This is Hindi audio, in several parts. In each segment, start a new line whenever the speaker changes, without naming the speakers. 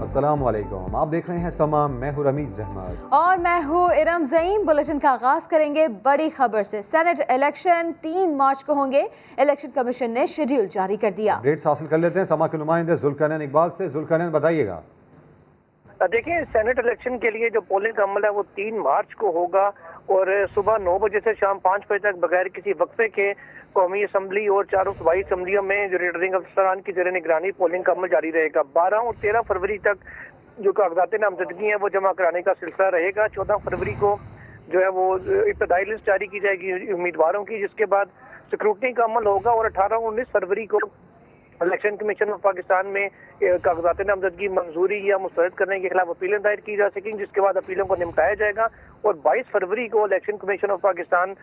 अस्सलाम वालेकुम, आप देख रहे हैं समा। मैं हूं रमीज अहमद
और मैं हूं इरम ज़ईम। बुलेटिन का आगाज करेंगे बड़ी खबर से। सेनेट इलेक्शन 3 मार्च को होंगे। इलेक्शन कमीशन ने शेड्यूल जारी कर दिया।
अपडेट्स हासिल कर लेते हैं समा के नुमाइंदे जुल्करनैन इकबाल से। जुल्करनैन, बताइएगा।
देखिए, सेनेट इलेक्शन के लिए जो पोलिंग का अमल है वो 3 मार्च को होगा और सुबह 9 बजे से शाम 5 बजे तक बगैर किसी वक्फे के कौमी असम्बली और चारों सूबाई असम्बलियों में जो रिटर्निंग अफसरान की ज़ेर निगरानी पोलिंग का अमल जारी रहेगा। 12 और 13 फरवरी तक जो कागजात नामजदगी है वो जमा कराने का सिलसिला रहेगा। 14 फरवरी को जो है वो इब्तदाई लिस्ट जारी की जाएगी उम्मीदवारों की, जिसके बाद स्क्रूटनी का अमल होगा और 18 और 19 फरवरी को इलेक्शन कमीशन ऑफ पाकिस्तान में कागजात नामजदगी मंजूरी या मुस्तरद करने के खिलाफ अपीलें दायर की जा सकेंगी, जिसके बाद अपीलों को निपटाया जाएगा। और 22 फरवरी को इलेक्शन कमीशन ऑफ पाकिस्तान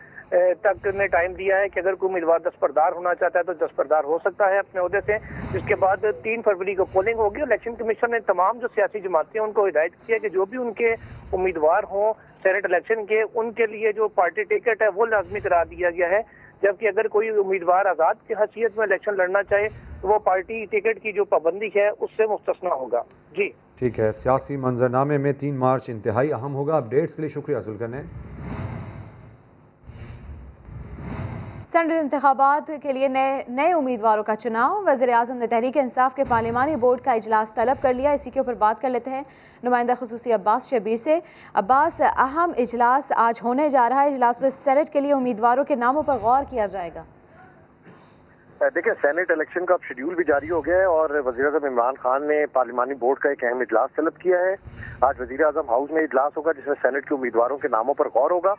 तक ने टाइम दिया है कि अगर कोई उम्मीदवार दस्तबरदार होना चाहता है तो दस्तबरदार हो सकता है अपने ओहदे से। जिसके बाद 3 फरवरी को पोलिंग होगी। इलेक्शन कमीशन ने तमाम जो सियासी जमातें हैं उनको हिदायत की है कि जो भी उनके उम्मीदवार हों सेनेट इलेक्शन के, उनके लिए जो पार्टी टिकट है वो लाजमी करार दिया गया है। जबकि अगर कोई उम्मीदवार आज़ाद की हैसियत में इलेक्शन लड़ना चाहे तो वो पार्टी टिकट की जो पाबंदी है उससे मुस्तस्ना होगा। जी
ठीक है, सियासी मंजरनामे में 3 मार्च इंतहाई अहम होगा। अपडेट्स के लिए शुक्रिया जुल्करनैन।
सेनेट इंतखाबात के लिए नए उम्मीदवारों का चुनाव। वज़ीर-ए-आज़म ने तहरीक इंसाफ के पार्लिमानी बोर्ड का इजलास तलब कर लिया। इसी के ऊपर बात कर लेते हैं नुमाइंदा खुसूसी अब्बास शबीर से। अब्बास, अहम इजलास आज होने जा रहा है। इजलास में सेनेट के लिए उम्मीदवारों के नामों पर गौर किया जाएगा।
देखिए, सेनेट इलेक्शन का अब शेड्यूल भी जारी हो गया है और वज़ीर-ए-आज़म इमरान खान ने पार्लिमानी बोर्ड का एक अहम इजलास तलब किया है। आज वज़ीर-ए-आज़म हाउस में इजलास होगा जिसमें सेनेट के उम्मीदवारों के नामों पर गौर होगा।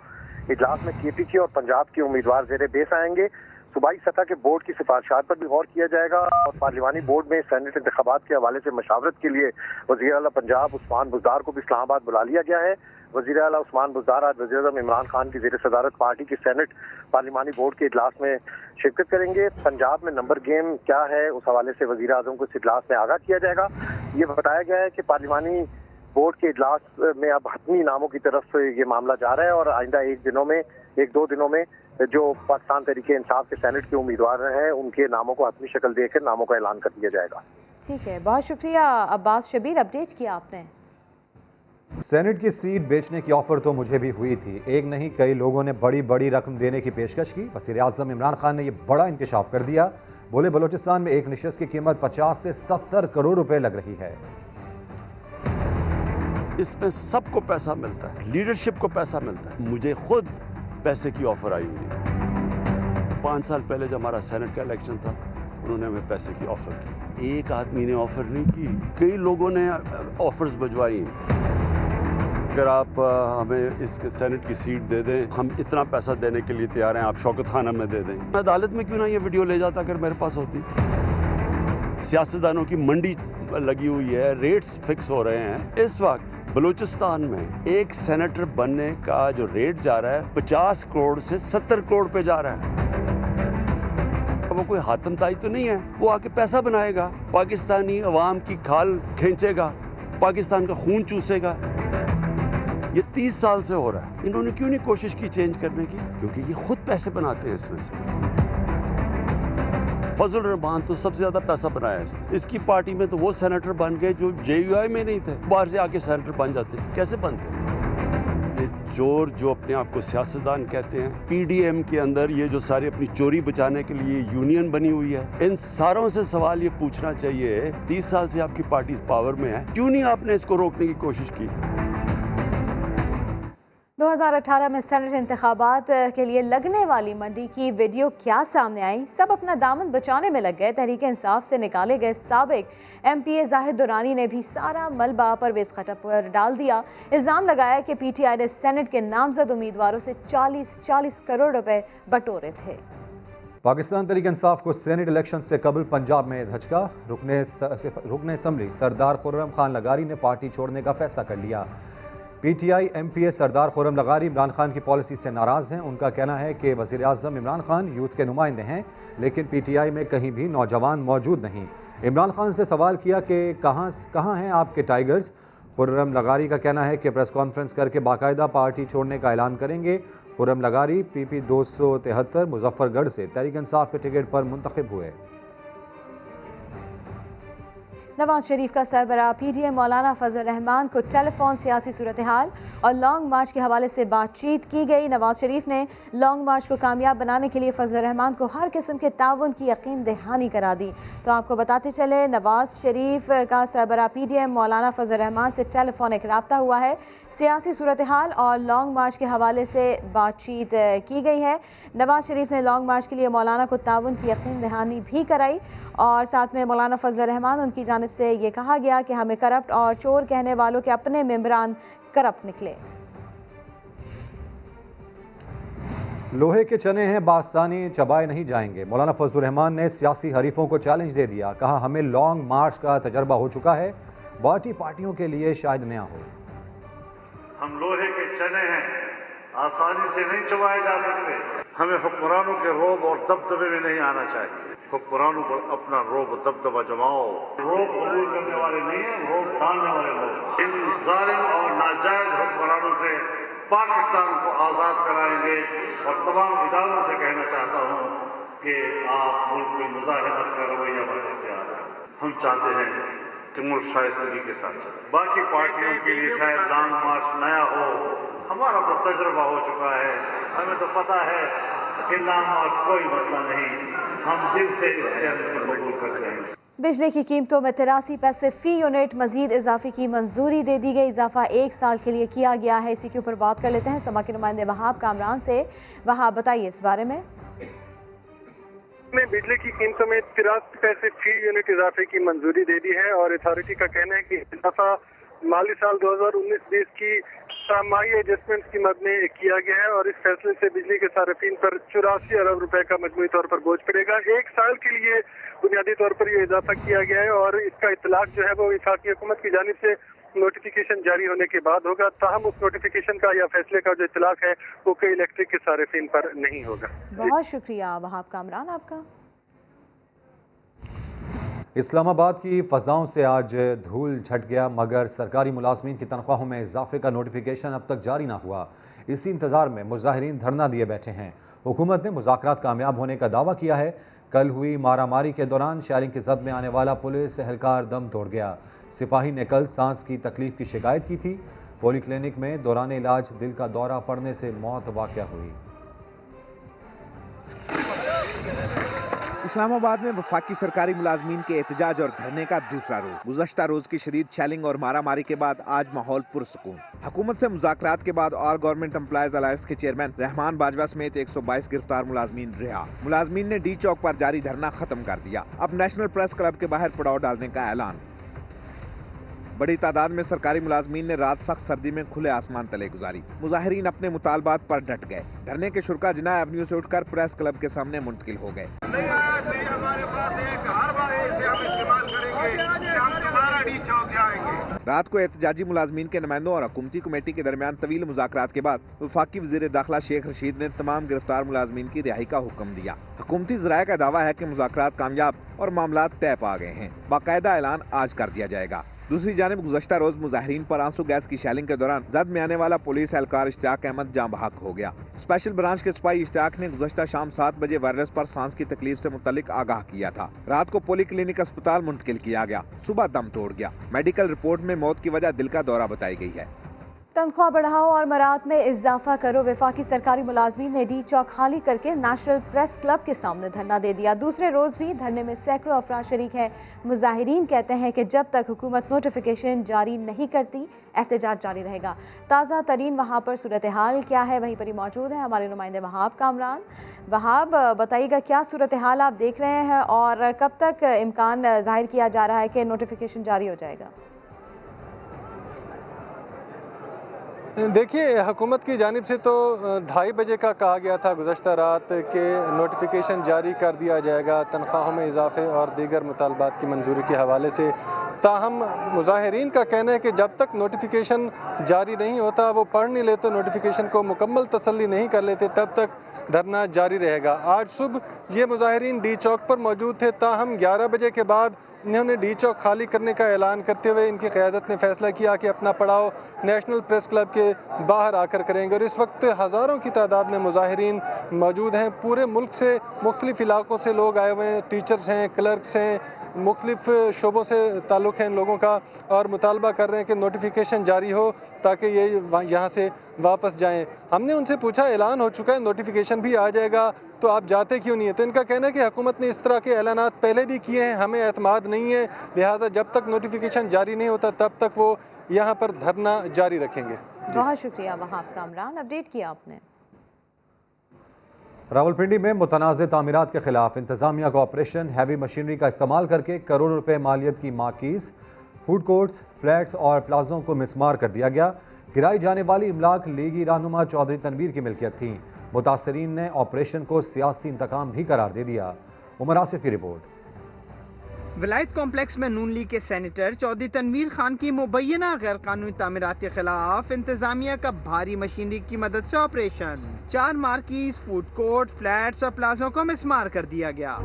इजलास में KPK और पंजाब के उम्मीदवार ज़ेरे बेस आएंगे। सूबाई सतह के बोर्ड की सिफारिशात पर भी गौर किया जाएगा और पार्लिमानी बोर्ड में सेनेट इंतखाबात के हवाले से मशावरत के लिए वज़ीर आला पंजाब उस्मान बुज़दार को भी इस्लामाबाद बुला लिया गया है। वज़ीर आला उस्मान बुज़दार आज वज़ीर-ए-आज़म इमरान खान की ज़ेर सदारत पार्टी की सेनेट पार्लिमानी बोर्ड के इजलास में शिरकत करेंगे। पंजाब में नंबर गेम क्या है उस हवाले से वज़ीर-ए-आज़म को इस इजलास में आगाह किया जाएगा। ये बताया गया है कि पार्लिमानी बोर्ड के इजलास में अब हतमी नामों की तरफ ये मामला जा रहा है और आइंदा 1-2 दिनों में जो पाकिस्तान तहरीके इंसाफ के सेनेट के उम्मीदवार हैं उनके नामों को हतमी शक्ल देकर नामों का ऐलान कर दिया जाएगा।
ठीक है, बहुत शुक्रिया अब्बास शबीर, अपडेट किया आपने।
सेनेट की सीट बेचने की ऑफर तो मुझे भी हुई थी। एक नहीं कई लोगों ने बड़ी बड़ी रकम देने की पेशकश की। वज़ीर-ए-आज़म इमरान खान ने यह बड़ा इंकशाफ कर दिया। बोले बलोचिस्तान में एक नशिस्त की कीमत 50 से 70 करोड़ रुपए लग रही है।
इसमें सबको पैसा मिलता है, लीडरशिप को पैसा मिलता है। मुझे खुद पैसे की ऑफर आई हुई है। 5 साल पहले जब हमारा सेनेट का इलेक्शन था उन्होंने हमें पैसे की ऑफर की। एक आदमी ने ऑफर नहीं की, कई लोगों ने ऑफर्स भिजवाई। अगर आप हमें इस सेनेट की सीट दे दें, हम इतना पैसा देने के लिए तैयार हैं, आप शौकत खान हमें दे दें। मैं अदालत में क्यों ना ये वीडियो ले जाता अगर मेरे पास होती। सियासतदानों की मंडी लगी हुई है, रेट्स फिक्स हो रहे हैं। इस वक्त बलूचिस्तान में एक सेनेटर बनने का जो रेट जा रहा है 50 करोड़ से 70 करोड़ पे जा रहा है। वो कोई हातमताई तो नहीं है, वो आके पैसा बनाएगा, पाकिस्तानी अवाम की खाल खींचेगा, पाकिस्तान का खून चूसेगा। ये 30 साल से हो रहा है। इन्होंने क्यों नहीं कोशिश की चेंज करने की? क्योंकि ये खुद पैसे बनाते हैं इसमें से। फजल रहमान तो सबसे ज्यादा पैसा बनाया है इसकी पार्टी में। तो वो सेनेटर बन गए जो JUI में नहीं थे, बाहर से आके सेनेटर बन जाते। कैसे बनते? ये चोर जो अपने आप को सियासतदान कहते हैं, PDM के अंदर ये जो सारी अपनी चोरी बचाने के लिए यूनियन बनी हुई है, इन सारों से सवाल ये पूछना चाहिए 30 साल से आपकी पार्टी पावर में है, क्यों नहीं आपने इसको रोकने की कोशिश की?
2018 में सेनेट इंतखाबात के लिए लगने वाली मंडी की वीडियो क्या सामने आई? सब अपना दामन बचाने में लग गए। तहरीक इंसाफ से निकाले गए साबिक MPA जाहिद दुरानी ने भी सारा मलबा परवेज़ खटक पर डाल दिया। इल्ज़ाम लगाया कि PTI ने सेनेट के नामजद उम्मीदवारों से 40 करोड़ रुपए बटोरे थे।
पाकिस्तान तहरीक इंसाफ को सेनेट इलेक्शन से कबल पंजाब में धचका। रुकने असम्बली सरदार खुर्रम खान लगारी ने पार्टी छोड़ने का फैसला कर लिया। PTI MPA सरदार खुर्रम लगारी इमरान खान की पॉलिसी से नाराज़ हैं। उनका कहना है कि वज़ीर-ए-आज़म इमरान खान यूथ के नुमाइंदे हैं, लेकिन PTI में कहीं भी नौजवान मौजूद नहीं। इमरान खान से सवाल किया कि कहाँ हैं आपके टाइगर्स? खुर्रम लगारी का कहना है कि प्रेस कॉन्फ्रेंस करके बाकायदा पार्टी छोड़ने का ऐलान करेंगे। खुर्रम लगारी PP 273 मुजफ्फरगढ़ से तहरीक इंसाफ के टिकट पर मुंतखब हुए।
नवाज शरीफ का सरबराह पीडीएम मौलाना फजल रहमान को टेलीफोन सियासी सूरत हाल और लॉन्ग मार्च के हवाले से बातचीत की गई। नवाज शरीफ ने लॉन्ग मार्च को कामयाब बनाने के लिए फजल रहमान को हर किस्म के ताउन की यकीन दहानी करा दी। तो आपको बताते चले, नवाज शरीफ का सरबराह पीडीएम मौलाना फजल रहमान से टेलीफोनिक रब्ता हुआ है। सियासी सूरत हाल और लॉन्ग मार्च के हवाले से बातचीत की गई है। नवाज शरीफ ने लॉन्ग मार्च के लिए मौलाना को ताउन की यकीन दहानी भी कराई और साथ में मौलाना फजल रहमान उनकी जानिब से ये कहा गया कि हमें करप्ट और चोर कहने वालों के अपने मेंबरान करप्ट निकले।
लोहे के चने हैं बास्तानी चबाए नहीं जाएंगे। मौलाना फजल रहमान ने सियासी हरीफों को चैलेंज दे दिया। कहा, हमें लॉन्ग मार्च का तजर्बा हो चुका है, बाकी पार्टियों के लिए शायद नया हो।
हम लोहे के चने हैं, आसानी से नहीं चबाए जा सकते। हमें हुक्मरानों के रोब और दबदबे में नहीं आना चाहिए। हुक्मरानों पर अपना रोब दबदबा जमाओ। रोब कबूल करने वाले नहीं है, रोब डालने वाले लोग। इन जालिम और नाजायज हुक्मरानों से पाकिस्तान को आज़ाद कराएंगे और तमाम इदारों से कहना चाहता हूँ कि आप मुल्क में मुजाहिमत का रवैया बरतते आ रहे हैं। हम चाहते हैं कि मुल्क शाइस्तगी के साथ चले। बाकी पार्टियों के लिए शायद लॉन्ग मार्च नया हो, हमारा तो तजुर्बा हो चुका है। हमें तो पता है कि लॉन्ग मार्च कोई मसला नहीं, हम दिल से इस चैलेंज को कबूल करते हैं।
बिजली की कीमतों में 83 पैसे फी यूनिट मजीद इजाफे की मंजूरी दे दी गई। इजाफा 1 साल के लिए किया गया है। इसी के ऊपर बात कर लेते हैं समा के नुमाइंदे वहाब कामरान से। वहाब, बताइए इस बारे में।
बिजली की कीमतों में 83 पैसे फी यूनिट इजाफे की मंजूरी दे दी है और अथॉरिटी का कहना है कि इजाफा माली साल 2019-20 की सामाई एडजस्टमेंट की मद में किया गया है और इस फैसले से बिजली के सार्फिन पर 84 अरब रुपए का मजमूई तौर पर बोझ पड़ेगा। 1 साल के लिए बुनियादी तौर पर ये इजाफा किया गया है और इसका इतलाक जो है वो वफाकी हुकूमत की जानिब से नोटिफिकेशन जारी होने के बाद होगा। ताहम उस नोटिफिकेशन का या फैसले का जो इतलाक है वो कई इलेक्ट्रिक के सार्फिन पर नहीं होगा।
बहुत शुक्रिया वहाब कामरान आपका।
इस्लामाबाद की फ़ज़ाओं से आज धूल छट गया, मगर सरकारी मुलाजमीन की तनख्वाहों में इजाफे का नोटिफिकेशन अब तक जारी ना हुआ। इसी इंतज़ार में मुजाहिरीन धरना दिए बैठे हैं। हुकूमत ने मुज़ाकरात कामयाब होने का दावा किया है। कल हुई मारामारी के दौरान शेयरिंग की जद में आने वाला पुलिस एहलकार दम तोड़ गया। सिपाही ने कल सांस की तकलीफ की शिकायत की थी। पॉलीक्लिनिक में दौरान इलाज दिल का दौरा पड़ने से मौत वाक़या हुई।
इस्लामाबाद में वफाकी सरकारी मुलाजमीन के एहतजाज और धरने का दूसरा रोज। गुज़श्ता रोज की शदीद शेलिंग और मारामारी के बाद आज माहौल पुरसुकून। हुकूमत से मुज़ाकरात के बाद ऑल गवर्नमेंट एम्प्लॉयज अलायंस के चेयरमैन रहमान बाजवा समेत 122 गिरफ्तार मुलाजमीन रिहा। मुलाजमीन ने डी चौक पर जारी धरना खत्म कर दिया। अब नेशनल प्रेस क्लब के बाहर पड़ाव डालने का ऐलान। बड़ी तादाद में सरकारी मुलाजमीन ने रात सख्त सर्दी में खुले आसमान तले गुजारी। मुजाहिरीन अपने मुतालबात पर डट गए। धरने के शुरा जिना एवेन्यू से उठकर प्रेस क्लब के सामने मुंतकिल हो गए। रात को एहतजाजी मुलाजमीन के नुमाइंदों और हुकूमती कमेटी के दरमियान तवील मुज़ाकरात के बाद वफाकी वज़ीर दाखिला शेख रशीद ने तमाम गिरफ्तार मुलाजमीन की रिहाई का हुक्म दिया। हुकूमती ज़राए का दावा है कि मुज़ाकरात कामयाब और मामला तय पा गए हैं। बाकायदा ऐलान आज कर दिया जाएगा। दूसरी जानिब गुज़श्ता रोज मुजाहिरीन पर आंसू गैस की शेलिंग के दौरान जद में आने वाला पुलिस एहलकार इश्तियाक अहमद जाँ बहक हो गया। स्पेशल ब्रांच के सिपाही इश्तियाक ने गुज़श्ता शाम 7 बजे वायरस पर सांस की तकलीफ से मुतल्लिक आगाह किया था। रात को पॉलीक्लिनिक अस्पताल मुंतकिल किया गया। सुबह दम तोड़ गया। मेडिकल रिपोर्ट में मौत की वजह दिल का दौरा बताई गई है।
तनख्वाह बढ़ाओ और मरात में इजाफा करो। वफाकी सरकारी मुलाजमीन ने डी चौक खाली करके नेशनल प्रेस क्लब के सामने धरना दे दिया। दूसरे रोज भी धरने में सैकड़ों अफराद शरीक हैं। मुजाहिरीन कहते हैं कि जब तक हुकूमत नोटिफिकेशन जारी नहीं करती एहतजाज जारी रहेगा। ताज़ा तरीन वहाँ पर सूरत हाल क्या है, वहीं पर ही मौजूद है हमारे नुमाइंदे वहाब कामरान। वहाब, बताइएगा क्या सूरत हाल आप देख रहे हैं और कब तक इम्कान जाहिर किया जा रहा है कि नोटिफिकेशन जारी हो जाएगा?
देखिए, हुकूमत की जानिब से तो 2:30 बजे का कहा गया था गुज़श्ता रात के नोटिफिकेशन जारी कर दिया जाएगा। तनख्वाहों में इजाफे और दीगर मुतालबात की मंजूरी के हवाले से ताहम मुजाहिरीन का कहना है कि जब तक नोटिफिकेशन जारी नहीं होता, वो पढ़ नहीं लेते, नोटिफिकेशन को मुकम्मल तसल्ली नहीं कर लेते, तब तक धरना जारी रहेगा। आज सुबह ये मुजाहिरीन डी चौक पर मौजूद थे, ताहम 11 बजे के बाद इन्होंने डी चौक खाली करने का ऐलान करते हुए इनकी क़यादत ने फैसला किया कि अपना पड़ाव नेशनल प्रेस क्लब के बाहर आकर करेंगे। और इस वक्त हज़ारों की तादाद में मुजाहिरीन मौजूद हैं। पूरे मुल्क से मुख्तलिफ इलाकों से लोग आए हुए हैं, टीचर्स हैं, क्लर्क्स हैं, मुख्तलिफ शोबों से ताल्लुक़ है इन लोगों का, और मुतालबा कर रहे हैं कि नोटिफिकेशन जारी हो ताकि ये यहाँ से वापस जाएं। हमने उनसे पूछा, ऐलान हो चुका है, नोटिफिकेशन भी आ जाएगा, तो आप जाते क्यों नहीं है? तो इनका कहना है कि हुकूमत ने इस तरह के ऐलानात पहले भी किए हैं, हमें एतमाद नहीं है, लिहाजा जब तक नोटिफिकेशन जारी नहीं होता तब तक वो यहाँ पर धरना जारी रखेंगे।
बहुत शुक्रिया वहाब कामरान, अपडेट किया आपने।
रावलपिंडी में मुतनाज़ तामीरात के खिलाफ इंतजामिया का ऑपरेशन, हैवी मशीनरी का इस्तेमाल करके करोड़ों रुपए मालियत की मार्कीज़, फूड कोर्ट्स, फ्लैट्स और प्लाजों को मिसमार कर दिया गया। गिराई जाने वाली इमलाक लीगी रहनुमा चौधरी तनवीर की मिल्कियत थी। मुतासरीन ने ऑपरेशन को सियासी इंतकाम भी करार दे दिया। उमर आसिफ की रिपोर्ट।
विलायत कॉम्प्लेक्स में नून लीग के सेनेटर चौधरी तनवीर खान की मुबैना गैर कानूनी तामीरात के खिलाफ इंतजामिया का भारी मशीनरी की मदद से operation, 4 marquees, food court, flats और प्लाजों को मिसमार कर दिया गया।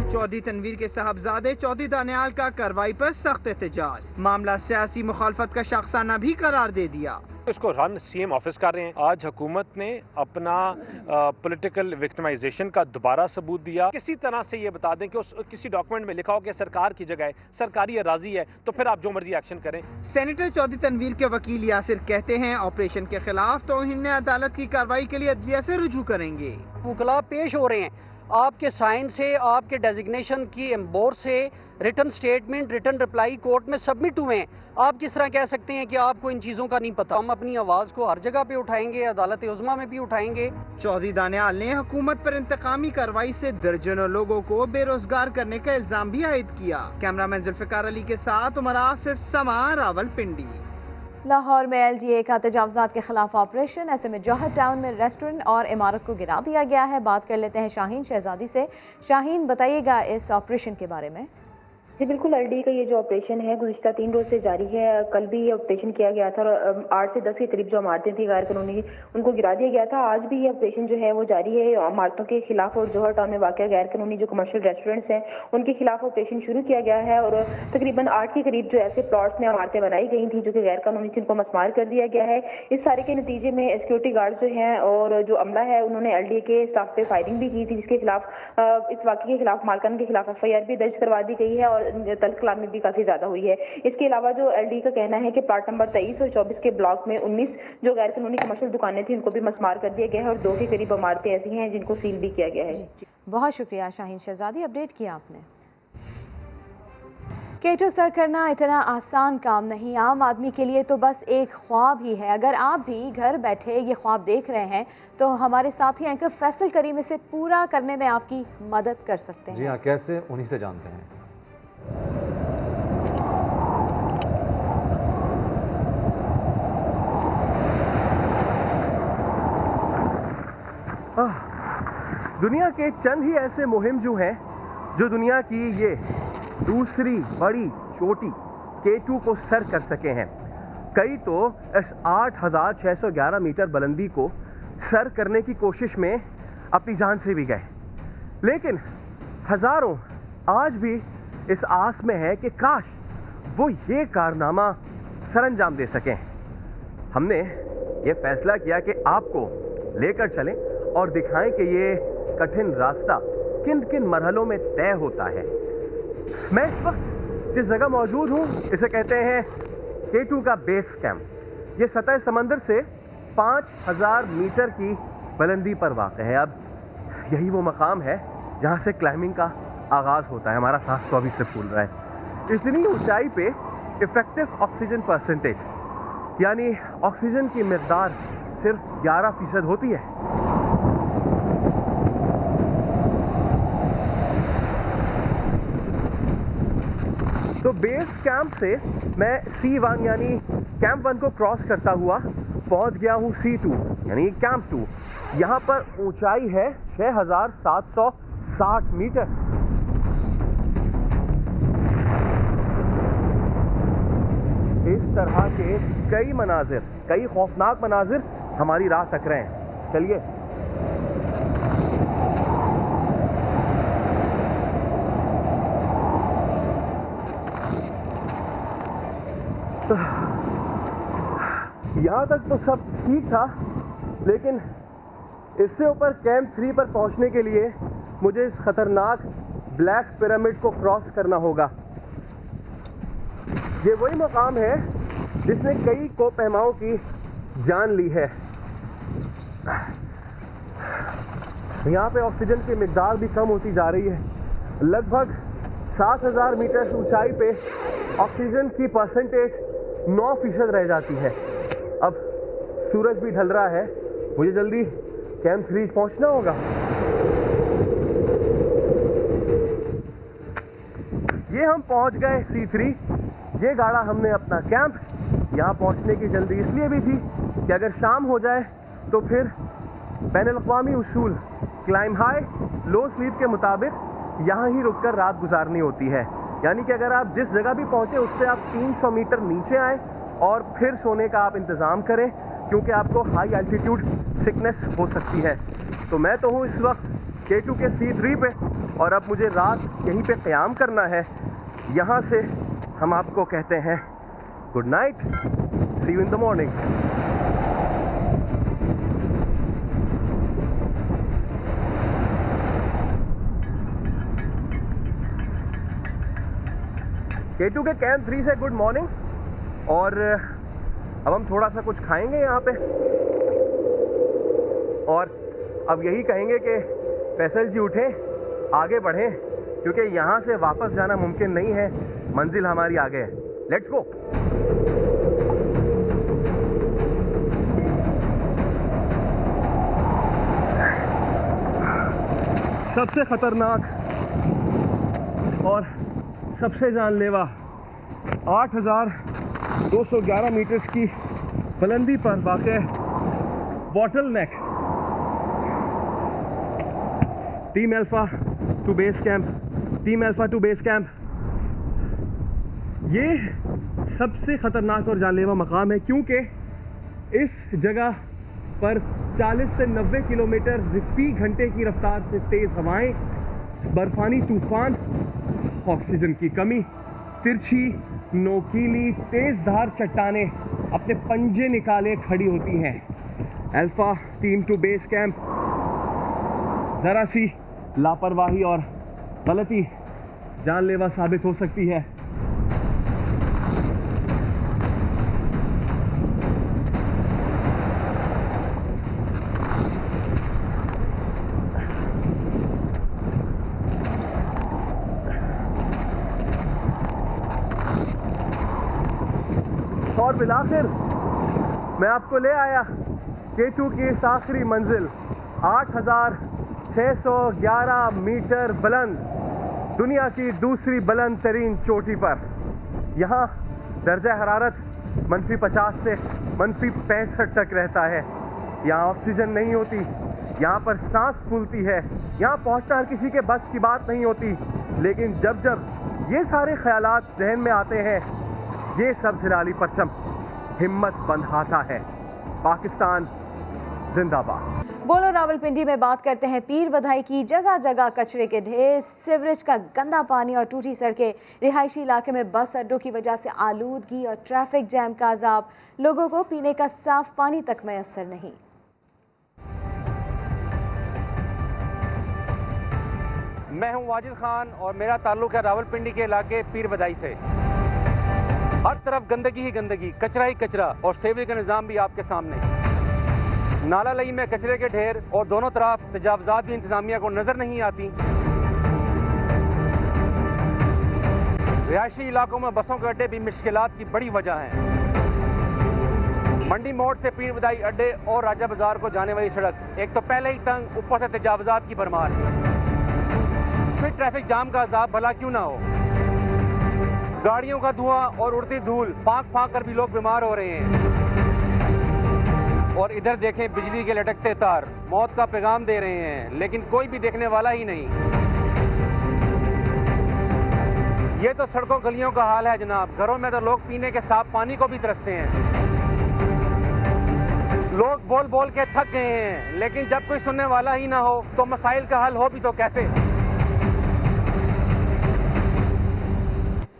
चौधरी तनवीर के साहबजादे चौधरी दानियाल का कार्रवाई पर सख्त एहतजाज, मामला सियासी मुखालफत का शख्साना भी करार दे दिया।
इसको रन सीएम ऑफिस कर रहे हैं। आज हुकूमत ने अपना पॉलिटिकल विक्टिमाइजेशन का दोबारा सबूत दिया। किसी तरह से ये बता दें कि उस किसी डॉक्यूमेंट में लिखा हो कि सरकार की जगह है, सरकारी अराजी है, तो फिर आप जो मर्जी एक्शन करें।
सेनेटर चौधरी तनवीर के वकील यासिर कहते हैं ऑपरेशन के खिलाफ तौहीन अदालत की कार्रवाई के लिए अदलिया से रुजू करेंगे।
वकला पेश हो रहे हैं, आपके साइन से, आपके डेजिग्नेशन की एम्बोर से, return statement, return reply court में सबमिट हुए हैं। आप किस तरह कह सकते हैं कि आपको इन चीज़ों का नहीं पता? हम अपनी आवाज़ को हर जगह पे उठाएंगे, अदालत उज़्मा में भी उठाएंगे।
चौधरी दानियाल ने हुकूमत पर इंतकामी कार्रवाई से दर्जनों लोगों को बेरोजगार करने का इल्जाम भी आयद किया। कैमरामैन जुल्फ़िकार अली के साथ उमर आसिफ, समा, रावलपिंडी।
लाहौर में LGA का तजावुज़ात के खिलाफ ऑपरेशन, ऐसे में जौहर टाउन में रेस्टोरेंट और इमारत को गिरा दिया गया है। बात कर लेते हैं शाहीन शहजादी से। शाहीन, बताइएगा इस ऑपरेशन के बारे में।
जी बिल्कुल, LGA का ये जो ऑपरेशन है गुज़िश्ता 3 रोज से जारी है। कल भी ये ऑपरेशन किया गया था और 8 से 10 के करीब जो इमारतें थी गैर कानूनी, उनको गिरा दिया गया था। आज भी ये ऑपरेशन जो है वो जारी है इमारतों के खिलाफ, और जौहर टाउन में वाक़ गैर कानूनी जो कमर्शियल रेस्टोरेंट्स हैं उनके खिलाफ ऑपरेशन शुरू किया गया है। और तकरीबन 8 के करीब जो ऐसे प्लॉट्स में इमारतें बनाई गई थी जो कि गैर कानूनी थी, उनको मस्मार कर दिया गया है। इस सारे के नतीजे में सिक्योरिटी गार्ड जो हैं और जो अमला है उन्होंने LGA के स्टाफ पे फायरिंग भी की थी, जिसके खिलाफ इस वाक़े के खिलाफ मालकान के खिलाफ FIR भी दर्ज करवा दी गई है और तल्ख भी काफी ज्यादा हुई है। इसके अलावा जो LGA का कहना है कि प्लाट नंबर 23 और 24 के ब्लॉक में 19 जो गैर कानूनी कमर्शियल दुकानें थी उनको भी मस्मार कर दिया गया है और 2 के करीब इमारतें ऐसी हैं जिनको सील भी किया गया है।
बहुत शुक्रिया शाहीन शहजादी, अपडेट किया आपने। केटो सर करना इतना आसान काम नहीं, आम आदमी के लिए तो बस एक ख्वाब ही है। अगर आप भी घर बैठे ये ख्वाब देख रहे हैं तो हमारे साथी एंकर फैसल करीम इसे पूरा करने में आपकी मदद कर सकते हैं।
जी हाँ, कैसे, उन्हीं से जानते हैं।
दुनिया के चंद ही ऐसे मुहिमजू हैं जो दुनिया की ये दूसरी बड़ी चोटी K2 को सर कर सके हैं। कई तो इस 8,611 मीटर बुलंदी को सर करने की कोशिश में अपनी जान से भी गए, लेकिन हजारों आज भी इस आस में है कि काश वो ये कारनामा सरअंजाम दे सकें। हमने ये फैसला किया कि आपको लेकर चलें और दिखाएं कि ये कठिन रास्ता किन किन मरहलों में तय होता है। मैं इस वक्त जिस जगह मौजूद हूँ इसे कहते हैं K2 का बेस कैंप। ये सतह समंदर से 5,000 मीटर की बुलंदी पर वाक़ है। अब यही वो मकाम है जहाँ से क्लाइंबिंग का आगाज़ होता है। हमारा सांस तो अभी से फूल रहा है। इतनी ऊंचाई पे इफेक्टिव ऑक्सीजन परसेंटेज, यानी ऑक्सीजन की मिकदार सिर्फ 11% होती है। तो बेस कैंप से मैं C1 यानी कैंप 1 को क्रॉस करता हुआ पहुंच गया हूं C2 यानी कैंप 2। यहां पर ऊंचाई है 6,760 मीटर। तरह के कई मनाजिर, कई खौफनाक मनाजिर हमारी राह तक रहे हैं। चलिए यहाँ तक तो सब ठीक था, लेकिन इससे ऊपर कैंप 3 पर पहुँचने के लिए मुझे इस खतरनाक ब्लैक पिरामिड को क्रॉस करना होगा। ये वही मकाम है जिसने कई कोपहमाओं की जान ली है। यहाँ पे ऑक्सीजन की मिकदार भी कम होती जा रही है। लगभग 7000 मीटर ऊंचाई पे ऑक्सीजन की परसेंटेज 9% रह जाती है। अब सूरज भी ढल रहा है, मुझे जल्दी कैंप 3 पहुंचना होगा। ये हम पहुंच गए C3। ये गाड़ा हमने अपना कैंप। यहाँ पहुंचने की जल्दी इसलिए भी थी कि अगर शाम हो जाए तो फिर बैनुल-अक़वामी उसूल क्लाइम हाई लो स्लीप के मुताबिक यहाँ ही रुककर रात गुजारनी होती है। यानी कि अगर आप जिस जगह भी पहुँचे उससे आप 300 मीटर नीचे आए और फिर सोने का आप इंतज़ाम करें, क्योंकि आपको हाई एल्टीट्यूड सिकनेस हो सकती है। तो मैं तो हूँ इस वक्त K2 के C3 पे और अब मुझे रात यहीं पे क़याम करना है। यहाँ से हम आपको कहते हैं good night, see you in the morning. K2 के कैंप 3 से गुड मॉर्निंग। और अब हम थोड़ा सा कुछ खाएंगे यहाँ पे और अब यही कहेंगे कि फैसल जी उठें, आगे बढ़ें, क्योंकि यहाँ से वापस जाना मुमकिन नहीं है। मंजिल हमारी आगे है। Let's go. सबसे खतरनाक और सबसे जानलेवा 8211 मीटर की बुलंदी पर वाक़ बॉटल नेक team alpha two base camp, team alpha two base camp. ये सबसे ख़तरनाक और जानलेवा मकाम है, क्योंकि इस जगह पर 40 से 90 किलोमीटर फी घंटे की रफ्तार से तेज़ हवाएं, बर्फानी तूफान, ऑक्सीजन की कमी, तिरछी नोकीली तेज़ धार चट्टानें अपने पंजे निकाले खड़ी होती हैं। Alpha team to base camp, ज़रा सी लापरवाही और गलती जानलेवा साबित हो सकती है। और बिलाखिर मैं आपको ले आया K2 की इस आखिरी मंजिल 8611 मीटर बुलंद, दुनिया की दूसरी बुलंद तरीन चोटी पर। यहाँ दर्जा हरारत -50 से -65 तक रहता है। यहाँ ऑक्सीजन नहीं होती, यहाँ पर सांस फूलती है। यहाँ पहुँचना हर किसी के बस की बात नहीं होती, लेकिन जब जब ये सारे ख्यालात जहन में आते हैं, ये सब हिलाली परचम हिम्मत बंधाता है। पाकिस्तान जिंदाबाद।
बोलो रावलपिंडी में बात करते हैं पीर बधाई की। जगह जगह कचरे के ढेर, सीवरेज का गंदा पानी और टूटी सड़कें, रिहायशी इलाके में बस अड्डों की वजह से आलूदगी और ट्रैफिक जैम का अजाब। लोगों को पीने का साफ पानी तक मैसर नहीं।
मैं हूं वाजिद खान और मेरा ताल्लुक है रावलपिंडी के इलाके पीर बधाई से। हर तरफ गंदगी ही गंदगी, कचरा ही कचरा और सेवरेज का निज़ाम भी आपके सामने। नाला लई में कचरे के ढेर और दोनों तरफ तजावुज़ात भी इंतजामिया को नजर नहीं आती। रिहायशी इलाकों में बसों के अड्डे भी मुश्किलात की बड़ी वजह हैं। मंडी मोड़ से पीर बधाई अड्डे और राजा बाजार को जाने वाली सड़क एक तो पहले ही तंग, ऊपर से तजावुज़ात की भरमार, फिर ट्रैफिक जाम का अजाब भला क्यों ना हो। गाड़ियों का धुआं और उड़ती धूल फांक फांक कर भी लोग बीमार हो रहे हैं। और इधर देखें, बिजली के लटकते तार मौत का पैगाम दे रहे हैं, लेकिन कोई भी देखने वाला ही नहीं। ये तो सड़कों गलियों का हाल है जनाब। घरों में तो लोग पीने के साफ पानी को भी तरसते हैं। लोग बोल बोल के थक गए हैं, लेकिन जब कोई सुनने वाला ही ना हो तो मसाइल का हल हो भी तो कैसे।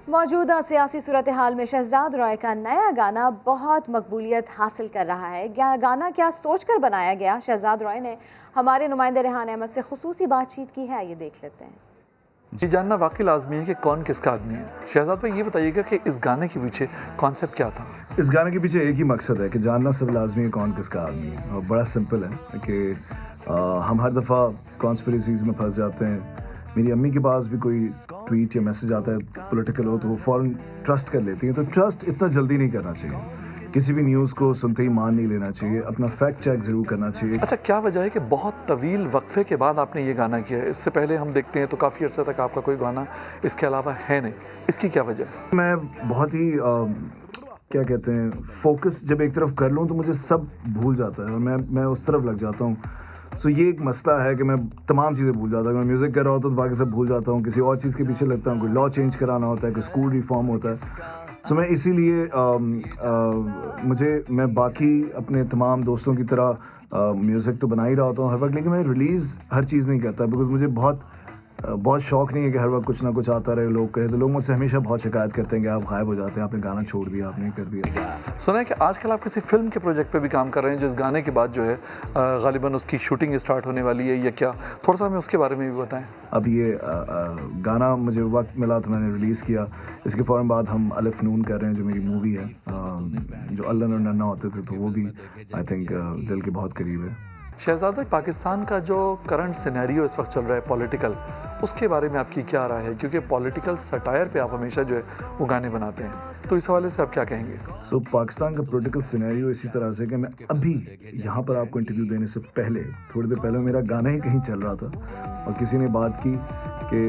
मौजूदा सियासी सूरत हाल में शहजाद रॉय का नया गाना बहुत मकबूलियत हासिल कर रहा है। गाना क्या सोचकर बनाया गया, शहजाद रॉय ने हमारे नुमाइंदे रेहान अहमद से खुसूसी बातचीत की है, ये देख लेते हैं।
जी, जानना वाकई लाजमी है कि कौन किसका आदमी है। शहजाद भाई ये बताइएगा कि इस गाने के पीछे कॉन्सेप्ट क्या था?
इस गाने के पीछे एक ही मकसद है कि जानना सब लाजमी है कौन किसका आदमी है। और बड़ा सिंपल है कि हम हर दफ़ा कॉन्स्पिरेसीज में फंस जाते हैं। मेरी अम्मी के पास भी कोई ट्वीट या मैसेज आता है पॉलिटिकल हो तो वो फ़ौरन ट्रस्ट कर लेती हैं। तो ट्रस्ट इतना जल्दी नहीं करना चाहिए, किसी भी न्यूज़ को सुनते ही मान नहीं लेना चाहिए, अपना फैक्ट चेक ज़रूर करना चाहिए।
अच्छा, क्या वजह है कि बहुत तवील वक्फे के बाद आपने ये गाना किया है? इससे पहले हम देखते हैं तो काफ़ी अर्से तक आपका कोई गाना इसके अलावा है नहीं, इसकी क्या वजह है?
मैं बहुत ही क्या कहते हैं फोकस जब एक तरफ कर लूँ तो मुझे सब भूल जाता है और मैं उस तरफ लग जाता हूँ। सो ये एक मसला है कि मैं तमाम चीज़ें भूल जाता हूँ। मैं म्यूज़िक कर रहा होता हूँ तो बाकी सब भूल जाता हूँ, किसी और चीज़ के पीछे लगता हूँ, कोई लॉ चेंज कराना होता है, कोई स्कूल रिफॉर्म होता है। सो मैं इसीलिए मैं बाकी अपने तमाम दोस्तों की तरह म्यूज़िक तो बना ही रहा होता हूँ हर वक्त, लेकिन मैं रिलीज़ हर चीज़ नहीं करता बिकॉज़ मुझे बहुत शौक़ नहीं है कि हर वक्त कुछ ना कुछ आता रहे। लोग कहे तो लोग मुझसे हमेशा बहुत शिकायत करते हैं कि आप गायब हो जाते हैं, आपने गाना छोड़ दिया, आपने कर दिया।
सुना है कि आजकल आप किसी फिल्म के प्रोजेक्ट पे भी काम कर रहे हैं जो इस गाने के बाद जो है गालिबन उसकी शूटिंग स्टार्ट होने वाली है या क्या? थोड़ा सा हमें उसके बारे में भी बताएं।
अब ये गाना मुझे वक्त मिला तो मैंने रिलीज़ किया। इसके फ़ौरन बाद हम अलिफ नून कर रहे हैं जो मेरी मूवी है, जो अल्लाह और नन्ना होते थे, तो वो भी आई थिंक दिल के बहुत करीब है।
शहजाद भाई, पाकिस्तान का जो करंट सिनेरियो इस वक्त चल रहा है पॉलिटिकल, उसके बारे में आपकी क्या राय है? क्योंकि पॉलिटिकल सटायर पे आप हमेशा जो है वो गाने बनाते हैं, तो इस हवाले से आप क्या कहेंगे?
सो पाकिस्तान का पॉलिटिकल सिनेरियो इसी तरह से कि मैं अभी यहाँ पर आपको इंटरव्यू देने से पहले थोड़ी देर पहले मेरा गाना ही कहीं चल रहा था और किसी ने बात की कि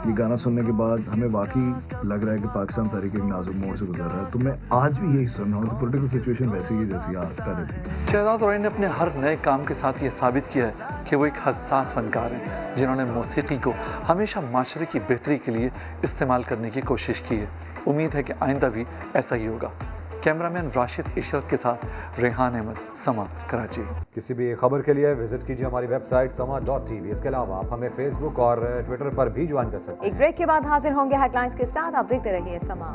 ये गाना सुनने के बाद हमें वाकई लग रहा है कि पाकिस्तान तारीख एक नाजुक मोड़ से गुजर रहा है। तो मैं आज भी यही सुन रहा हूँ। तो पॉलिटिकल सिचुएशन वैसी ही जैसी पहले थी।
शहजाद रॉय ने अपने हर नए काम के साथ ये साबित किया है कि वो एक हसास फनकार हैं जिन्होंने मौसीकी को हमेशा माशरे की बेहतरी के लिए इस्तेमाल करने की कोशिश की है। उम्मीद है कि आइंदा भी ऐसा ही होगा। कैमरामैन राशिद इशरत के साथ रेहान अहमद, समा, कराची।
किसी भी खबर के लिए विजिट कीजिए हमारी वेबसाइट sama.tv। इसके अलावा आप हमें फेसबुक और ट्विटर पर भी ज्वाइन कर सकते हैं।
एक ब्रेक के बाद हाजिर होंगे हेडलाइंस के साथ, आप देखते रहिए समा।